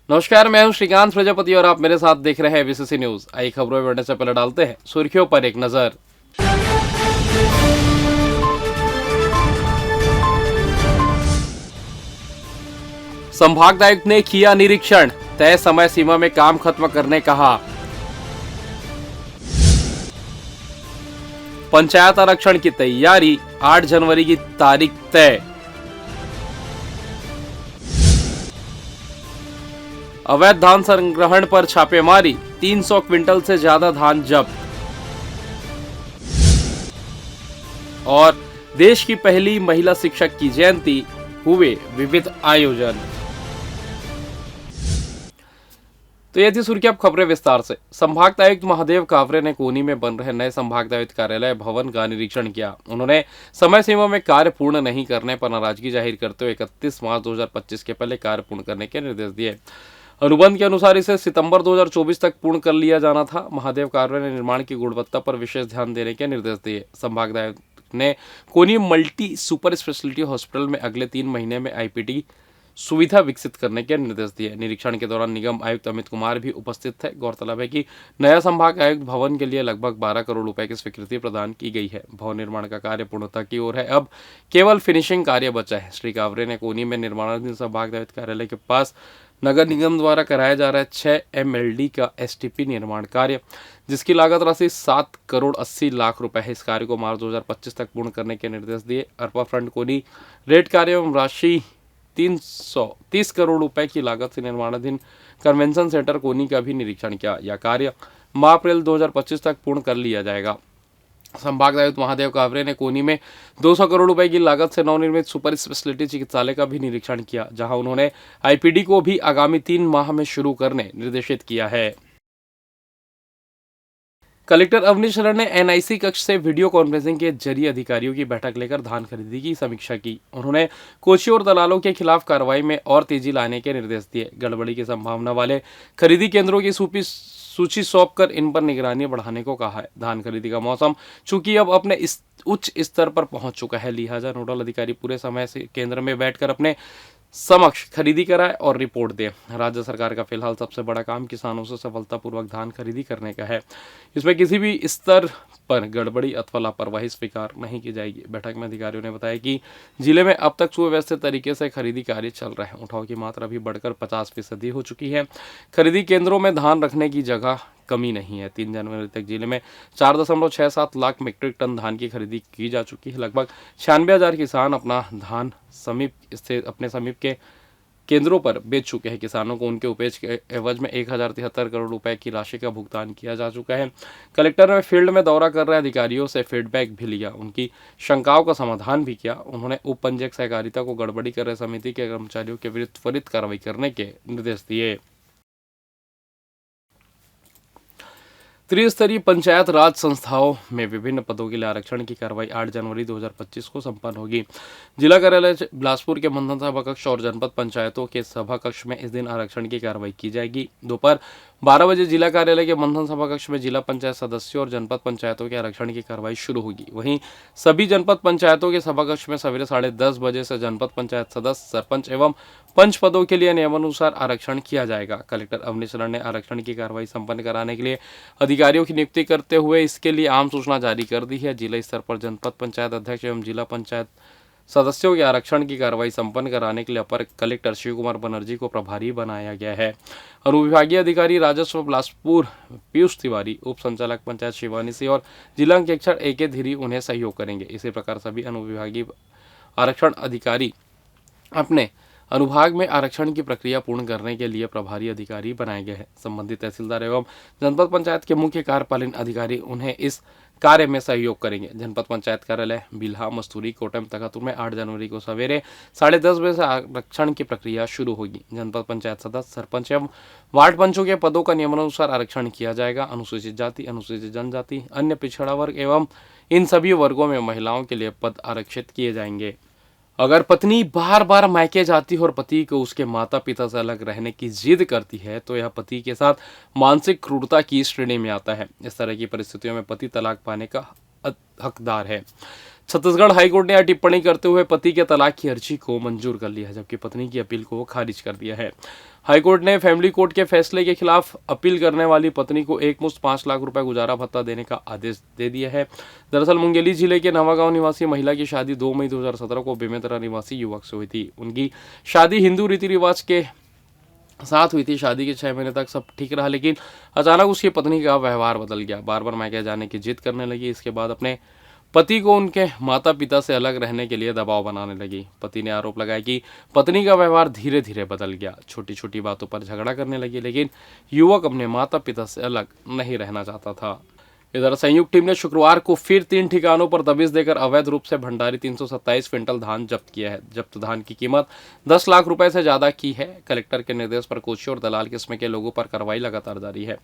नमस्कार, मैं हूं श्रीकांत प्रजापति और आप मेरे साथ देख रहे हैं बीसीसी न्यूज। आई खबरों में बढ़ने से पहले डालते हैं सुर्खियों पर एक नजर। संभागायुक्त ने किया निरीक्षण, तय समय सीमा में काम खत्म करने कहा। पंचायत आरक्षण की तैयारी, 8 जनवरी की तारीख तय। अवैध धान संग्रहण पर छापेमारी, 300 क्विंटल से ज्यादा धान जब्त। और देश की पहली महिला शिक्षक की जयंती, हुए विविध आयोजन। तो ये थी सुर्खियां, अब खबरें विस्तार से। संभागायुक्त महादेव कावरे ने कोनी में बन रहे नए संभागायुक्त कार्यालय भवन का निरीक्षण किया। उन्होंने समय सीमा में कार्य पूर्ण नहीं करने पर नाराजगी जाहिर करते हुए 31 मार्च 2025 के पहले कार्य पूर्ण करने के निर्देश दिए। अनुबंध के अनुसार इसे सितंबर 2024 तक पूर्ण कर लिया जाना था। महादेव कावरे ने निर्माण की गुणवत्ता पर विशेष ध्यान देने के निर्देश दिए। संभागायुक्त ने कोनी मल्टी सुपर स्पेशलिटी हॉस्पिटल में अगले 3 महीने में आईपीडी सुविधा विकसित करने के निर्देश दिए। निरीक्षण के दौरान निगम आयुक्त अमित कुमार भी उपस्थित थे। गौरतलब है कि नया संभाग आयुक्त भवन के लिए लगभग 12 करोड़ रुपए की स्वीकृति प्रदान की गई है। भवन निर्माण का कार्य पूर्णता की ओर है, अब केवल फिनिशिंग कार्य बचा है। श्री कावरे ने कोनी में निर्माणाधीन संभाग आयुक्त कार्यालय के पास नगर निगम द्वारा कराया जा रहा है 6 MLD का STP निर्माण कार्य, जिसकी लागत राशि 7 करोड़ 80 लाख रुपए है। इस कार्य को मार्च 2025 तक पूर्ण करने के निर्देश दिए। अरपा फ्रंट कोनी रेट कार्य एवं राशि 330 करोड़ रुपए की लागत से निर्माणाधीन कन्वेंशन सेंटर कोनी का भी निरीक्षण किया। यह कार्य मार्च अप्रैल 2025 तक पूर्ण कर लिया जाएगा। संभागायुक्त महादेव कावरे ने कोनी में 200 करोड़ रुपए की लागत से नवनिर्मित सुपर स्पेशलिटी चिकित्सालय का भी निरीक्षण किया, जहां उन्होंने आईपीडी को भी आगामी 3 माह में शुरू करने निर्देशित किया है। कलेक्टर अवनीश शरण ने NIC कक्ष से वीडियो कॉन्फ्रेंसिंग के जरिए अधिकारियों की बैठक लेकर धान खरीदी की समीक्षा की। उन्होंने कोची और दलालों के खिलाफ कार्रवाई में और तेजी लाने के निर्देश दिए। गड़बड़ी की संभावना वाले खरीदी केंद्रों की सूची सौंपकर इन पर निगरानी बढ़ाने को कहा है। धान खरीदी का मौसम चूंकि अब अपने उच्च स्तर पर पहुंच चुका है, लिहाजा नोडल अधिकारी पूरे समय से केंद्र में बैठकर अपने समक्ष खरीदी कराए और रिपोर्ट दे। राज्य सरकार का फिलहाल सबसे बड़ा काम किसानों से सफलतापूर्वक धान खरीदी करने का है। इसमें किसी भी स्तर पर गड़बड़ी अथवा लापरवाही स्वीकार नहीं की जाएगी। बैठक में अधिकारियों ने बताया कि जिले में अब तक सुव्यवस्थित तरीके से खरीदी कार्य चल रहा है। उठाव की मात्रा भी बढ़कर 50% हो चुकी है। खरीदी केंद्रों में धान रखने की जगह कमी नहीं है। 3 जनवरी तक जिले में 4.67 लाख मीट्रिक टन धान की खरीदी की जा चुकी है। लगभग 96,000 किसान अपना धान अपने समीप के केंद्रों पर बेच चुके हैं। किसानों को उनके उपज के एवज में 1073 करोड़ रुपए की राशि का भुगतान किया जा चुका है। कलेक्टर ने फील्ड में दौरा कर रहे अधिकारियों से फीडबैक भी लिया, उनकी शंकाओं का समाधान भी किया। उन्होंने उप पंजीयक सहकारिता को गड़बड़ी कर रहे समिति के कर्मचारियों के विरुद्ध त्वरित कार्रवाई करने के निर्देश दिए। त्रिस्तरीय पंचायत राज संस्थाओं में विभिन्न पदों के लिए आरक्षण की कार्रवाई 8 जनवरी 2025 को संपन्न होगी। जिला कार्यालय बिलासपुर के मंथन सभा कक्ष और जनपद पंचायतों के सभा कक्ष में इस दिन आरक्षण की कार्रवाई की जाएगी। दोपहर 12 बजे जिला कार्यालय के मंथन सभा कक्ष में जिला पंचायत सदस्यों और जनपद पंचायतों के आरक्षण की कार्रवाई शुरू होगी। वहीं सभी जनपद पंचायतों के सभा कक्ष में सवेरे 10:30 बजे से जनपद पंचायत सदस्य, सरपंच एवं पंच पदों के लिए नियमानुसार आरक्षण किया जाएगा। कलेक्टर अवनीश शरण ने आरक्षण की कार्रवाई संपन्न कराने के लिए अधिकारियों की नियुक्ति करते हुए इसके लिए आम सूचना जारी कर दी है। जिला स्तर पर जनपद पंचायत अध्यक्ष एवं जिला पंचायत सदस्यों के आरक्षण की कार्रवाई संपन्न कराने के लिए अपर कलेक्टर शिव कुमार बनर्जी को प्रभारी बनाया गया है। अनुविभागीय अधिकारी राजस्व बिलासपुर पीयूष तिवारी, उप संचालक पंचायत शिवानी सिंह और जिला अंकेक्षक AK धीरी उन्हें सहयोग करेंगे। इसी प्रकार सभी अनुविभागीय आरक्षण अधिकारी अपने अनुभाग में आरक्षण की प्रक्रिया पूर्ण करने के लिए प्रभारी अधिकारी बनाए गए हैं। संबंधित तहसीलदार एवं जनपद पंचायत के मुख्य कार्यपालन अधिकारी उन्हें इस कार्य में सहयोग करेंगे। जनपद पंचायत कार्यालय बिल्हा, मस्तूरी, कोटम, तखातुर में 8 जनवरी को सवेरे 10:30 बजे से आरक्षण की प्रक्रिया शुरू होगी। जनपद पंचायत सदस्य, सरपंच एवं वार्ड पंचों के पदों का नियमानुसार आरक्षण किया जाएगा। अनुसूचित जाति, अनुसूचित जनजाति, अन्य पिछड़ा वर्ग एवं इन सभी वर्गों में महिलाओं के लिए पद आरक्षित किए जाएंगे। अगर पत्नी बार बार मायके जाती है और पति को उसके माता पिता से अलग रहने की जिद करती है तो यह पति के साथ मानसिक क्रूरता की श्रेणी में आता है। इस तरह की परिस्थितियों में पति तलाक पाने का हकदार है। छत्तीसगढ़ हाईकोर्ट ने यह टिप्पणी करते हुए पति के तलाक की अर्जी को मंजूर कर लिया है, जबकि पत्नी की अपील को खारिज कर दिया है। हाईकोर्ट ने फैमिली कोर्ट के फैसले के खिलाफ अपील करने वाली पत्नी को एकमुश्त 5 लाख रुपए गुजारा भत्ता देने का आदेश दे दिया है। दरअसल मुंगेली जिले के नवागांव निवासी महिला की शादी 2 मई 2017 को बेमेतरा निवासी युवक से हुई थी। उनकी शादी हिंदू रीति रिवाज के साथ हुई थी। शादी के 6 महीने तक सब ठीक रहा, लेकिन अचानक उसकी पत्नी का व्यवहार बदल गया। बार बार मायके जाने की जिद करने लगी। इसके बाद अपने पति को उनके माता पिता से अलग रहने के लिए दबाव बनाने लगी। पति ने आरोप लगाया कि पत्नी का व्यवहार धीरे धीरे बदल गया। छोटी छोटी बातों पर झगड़ा करने लगी, लेकिन युवक अपने माता पिता से अलग नहीं रहना चाहता था। इधर संयुक्त टीम ने शुक्रवार को फिर 3 ठिकानों पर दबिश देकर अवैध रूप से भंडारी 327 क्विंटल धान जब्त किया है। जब्त धान की कीमत 10 लाख रुपए से ज्यादा की है। कलेक्टर के निर्देश पर कोची और दलाल किस्म के लोगों पर कार्रवाई लगातार जारी है।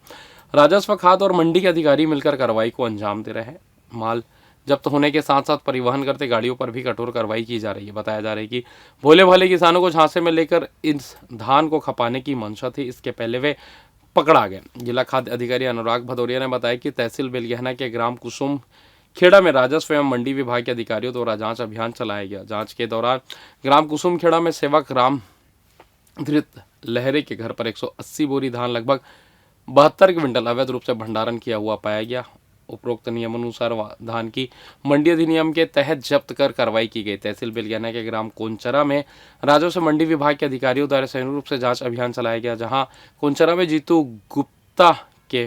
राजस्व, खाद्य और मंडी के अधिकारी मिलकर कार्रवाई को अंजाम दे रहे हैं। माल जब्त होने के साथ साथ परिवहन करते गाड़ियों पर भी कठोर कार्रवाई की जा रही है। बताया जा रहा है कि भोले भाले किसानों को झांसे में लेकर इस धान को खपाने की मंशा थी। इसके पहले वे पकड़ा गए। जिला खाद्य अधिकारी अनुराग भदौरिया ने बताया कि तहसील बेलगहना के ग्राम कुसुम खेड़ा में राजस्व एवं मंडी विभाग के अधिकारियों द्वारा जांच अभियान चलाया गया। जांच के दौरान ग्राम कुसुम खेड़ा में सेवक राम धृत लहरे के घर पर 180 बोरी धान लगभग 72 क्विंटल अवैध रूप से भंडारण किया हुआ पाया गया। उपरोक्त नियमानुसार धान की मंडी अधिनियम के तहत जब्त कर कार्रवाई की गई। तहसील बेलगहना के ग्राम कोंचरा में राजस्व मंडी विभाग के अधिकारियों द्वारा संयुक्त रूप से जांच अभियान चलाया गया, जहां कोंचरा में जीतू गुप्ता के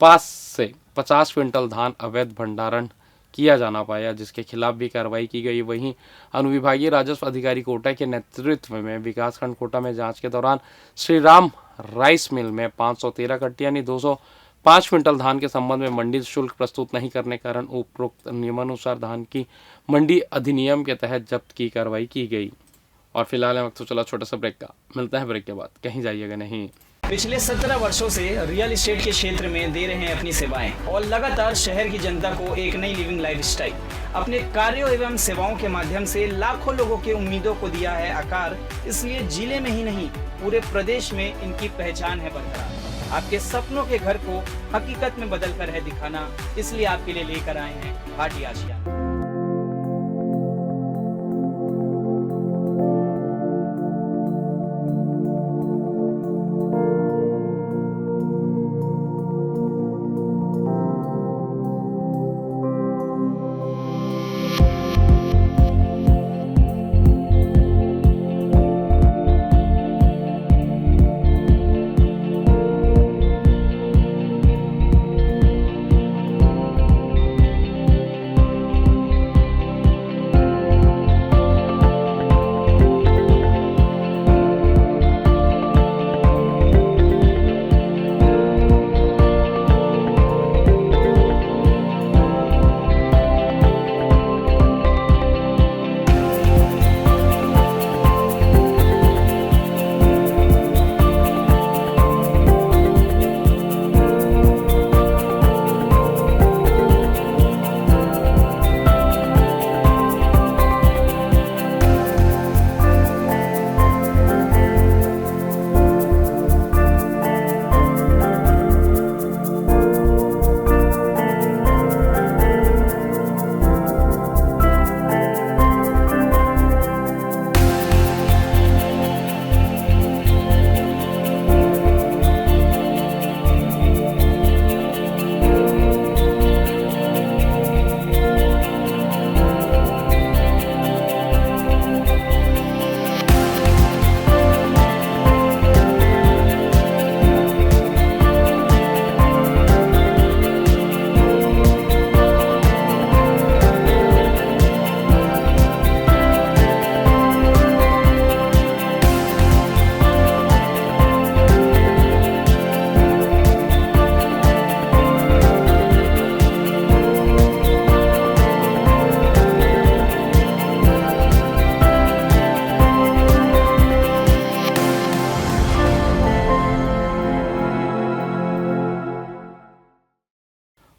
पास से 50 क्विंटल धान अवैध भंडारण किया जाना पाया, जिसके खिलाफ भी कार्रवाई की गई। वहीं अनुविभागीय राजस्व अधिकारी कोटा के नेतृत्व में विकासखंड कोटा में जांच के दौरान श्री राम राइस मिल में 513 कट्टी यानी 205 क्विंटल धान के संबंध में मंडी शुल्क प्रस्तुत नहीं करने के कारण उपरोक्त नियमानुसार धान की मंडी अधिनियम के तहत जब्त की कार्रवाई की गई। और फिलहाल वक्त तो चला छोटा सा ब्रेक का, मिलता है ब्रेक के बाद, कहीं जाइएगा नहीं। पिछले 17 वर्षों से रियल एस्टेट के क्षेत्र में दे रहे हैं अपनी सेवाएं और लगातार शहर की जनता को एक नई लिविंग लाइफस्टाइल। अपने कार्यों एवं सेवाओं के माध्यम से लाखों लोगों की उम्मीदों को दिया है आकार। इसलिए जिले में ही नहीं पूरे प्रदेश में इनकी पहचान है बरकरार। आपके सपनों के घर को हकीकत में बदल कर है दिखाना, इसलिए आपके लिए लेकर आए हैं भाटी आशिया।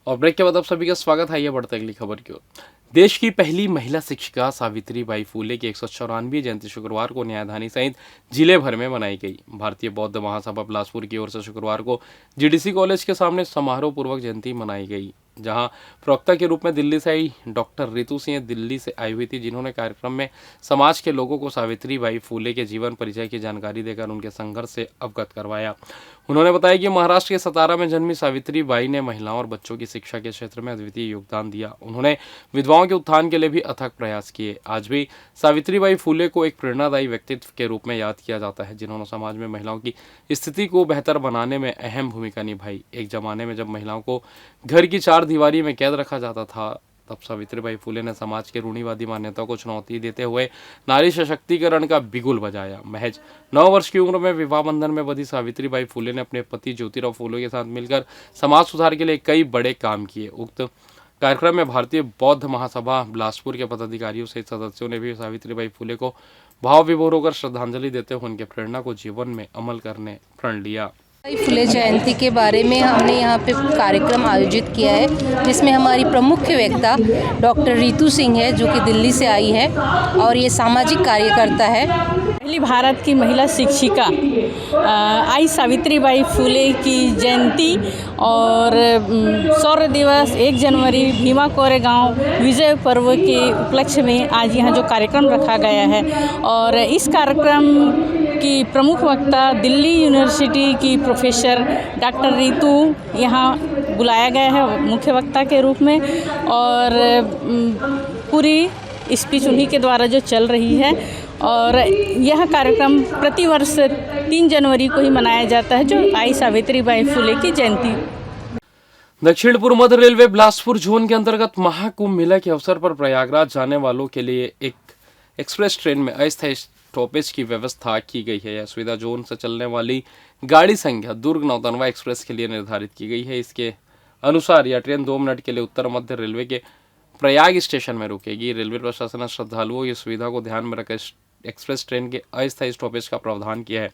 और ब्रेक के बाद आप सभी का स्वागत है। आइए बढ़ते हैं अगली खबर की ओर। देश की पहली महिला शिक्षिका सावित्रीबाई फूले की 194वीं जयंती शुक्रवार को न्यायधानी सहित जिले भर में मनाई गई। भारतीय बौद्ध महासभा बिलासपुर की ओर से शुक्रवार को जीडीसी कॉलेज के सामने समारोह पूर्वक जयंती मनाई गई, जहां प्रवक्ता के रूप में दिल्ली से आई डॉक्टर रितु सिंह दिल्ली से आई हुई थी, जिन्होंने कार्यक्रम में समाज के लोगों को सावित्रीबाई फूले के जीवन परिचय की जानकारी देकर उनके संघर्ष से अवगत करवाया। उन्होंने बताया कि महाराष्ट्र के सतारा में जन्मी सावित्रीबाई ने महिलाओं और बच्चों की शिक्षा के क्षेत्र में अद्वितीय योगदान दिया। उन्होंने विधवाओं के उत्थान के लिए भी अथक प्रयास किए। आज भी सावित्रीबाई फूले को एक प्रेरणादायी व्यक्तित्व के रूप में याद किया जाता है, जिन्होंने समाज में महिलाओं की स्थिति को बेहतर बनाने में अहम भूमिका निभाई। एक जमाने में जब महिलाओं को घर की चार दीवारी में कैद रखा जाता था, तब सावित्रीबाई फूले ने समाज के रूढ़िवादी मान्यताओं को चुनौती देते हुए नारी सशक्तिकरण का बिगुल बजाया। महज 9 वर्ष की उम्र में विवाह बंधन में बंधी सावित्रीबाई फूले ने अपने पति ज्योतिराव फूले के साथ मिलकर समाज सुधार के लिए कई बड़े काम किए। उक्त कार्यक्रम में भारतीय बौद्ध महासभा बिलासपुर के पदाधिकारियों सहित सदस्यों ने भी सावित्रीबाई फूले को भाव विभोर होकर श्रद्धांजलि देते हुए उनके प्रेरणा को जीवन में अमल करने प्रण लिया। फुले जयंती के बारे में हमने यहाँ पे कार्यक्रम आयोजित किया है, जिसमें हमारी प्रमुख वक्ता डॉक्टर रितु सिंह है, जो कि दिल्ली से आई है और ये सामाजिक कार्यकर्ता है। पहली भारत की महिला शिक्षिका आई सावित्रीबाई फूले की जयंती और शौर्य दिवस 1 जनवरी भीमा कोरेगांव विजय पर्व के उपलक्ष्य में आज यहाँ जो कार्यक्रम रखा गया है, और इस कार्यक्रम की प्रमुख वक्ता दिल्ली यूनिवर्सिटी की प्रोफेसर डॉक्टर रितु यहाँ बुलाया गया है मुख्य वक्ता के रूप में, और पूरी स्पीच उन्हीं के द्वारा जो चल रही है। और यह कार्यक्रम प्रतिवर्ष 3 जनवरी को ही मनाया जाता है, जो आई सावित्रीबाई फूले की जयंती। दक्षिण पूर्व मध्य रेलवे बिलासपुर जोन के अंतर्गत महाकुंभ मेला के अवसर पर प्रयागराज जाने वालों के लिए एक एक्सप्रेस ट्रेन में अस्थायी स्टॉपेज की व्यवस्था की गई है। यह सुविधा जोन से चलने वाली गाड़ी संख्या दुर्ग नौतनवा एक्सप्रेस के लिए निर्धारित की गई है। इसके अनुसार यह ट्रेन 2 मिनट के लिए उत्तर मध्य रेलवे के प्रयाग स्टेशन में रुकेगी। रेलवे प्रशासन ने श्रद्धालुओं की सुविधा को ध्यान में रखकर एक्सप्रेस ट्रेन के अस्थायी स्टॉपेज का प्रावधान किया है।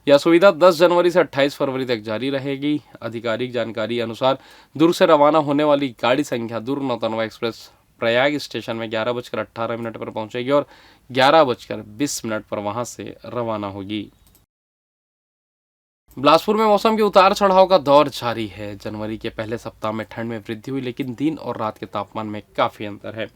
यह सुविधा 10 जनवरी से 28 फरवरी तक जारी रहेगी। आधिकारिक जानकारी अनुसार दुर्ग से रवाना होने वाली गाड़ी संख्या दुर्ग नौतनवा एक्सप्रेस प्रयाग स्टेशन में 11:18 पर पहुंचेगी और 11:20 पर वहां से रवाना होगी। बिलासपुर में मौसम के उतार चढ़ाव का दौर जारी है। जनवरी के पहले सप्ताह में ठंड में वृद्धि हुई, लेकिन दिन और रात के तापमान में काफी अंतर है।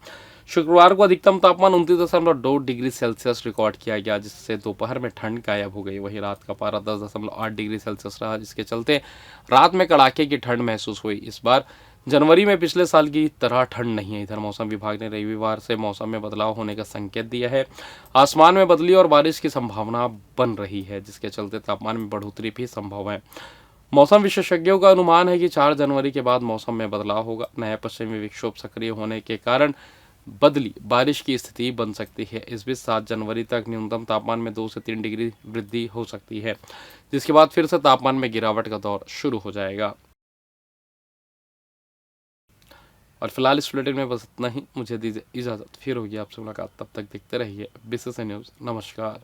शुक्रवार को अधिकतम तापमान 29.2 डिग्री सेल्सियस रिकॉर्ड किया गया, जिससे दोपहर में ठंड गायब हो गई। वहीं रात का पारा 10.8 डिग्री सेल्सियस रहा, जिसके चलते रात में कड़ाके की ठंड महसूस हुई। इस बार जनवरी में पिछले साल की तरह ठंड नहीं है। इधर मौसम विभाग ने रविवार से मौसम में बदलाव होने का संकेत दिया है। आसमान में बदली और बारिश की संभावना बन रही है, जिसके चलते तापमान में बढ़ोतरी भी संभव है। मौसम विशेषज्ञों का अनुमान है कि 4 जनवरी के बाद मौसम में बदलाव होगा। नया पश्चिमी विक्षोभ सक्रिय होने के कारण बदली बारिश की स्थिति बन सकती है। इस बीच 7 जनवरी तक न्यूनतम तापमान में 2 से 3 डिग्री वृद्धि हो सकती है, जिसके बाद फिर से तापमान में गिरावट का दौर शुरू हो जाएगा। और फिलहाल इस बुलेटिन में बस इतना ही। मुझे दीजिए इजाजत, फिर होगी आपसे मुलाकात। तब तक देखते रहिए BCC न्यूज़। नमस्कार।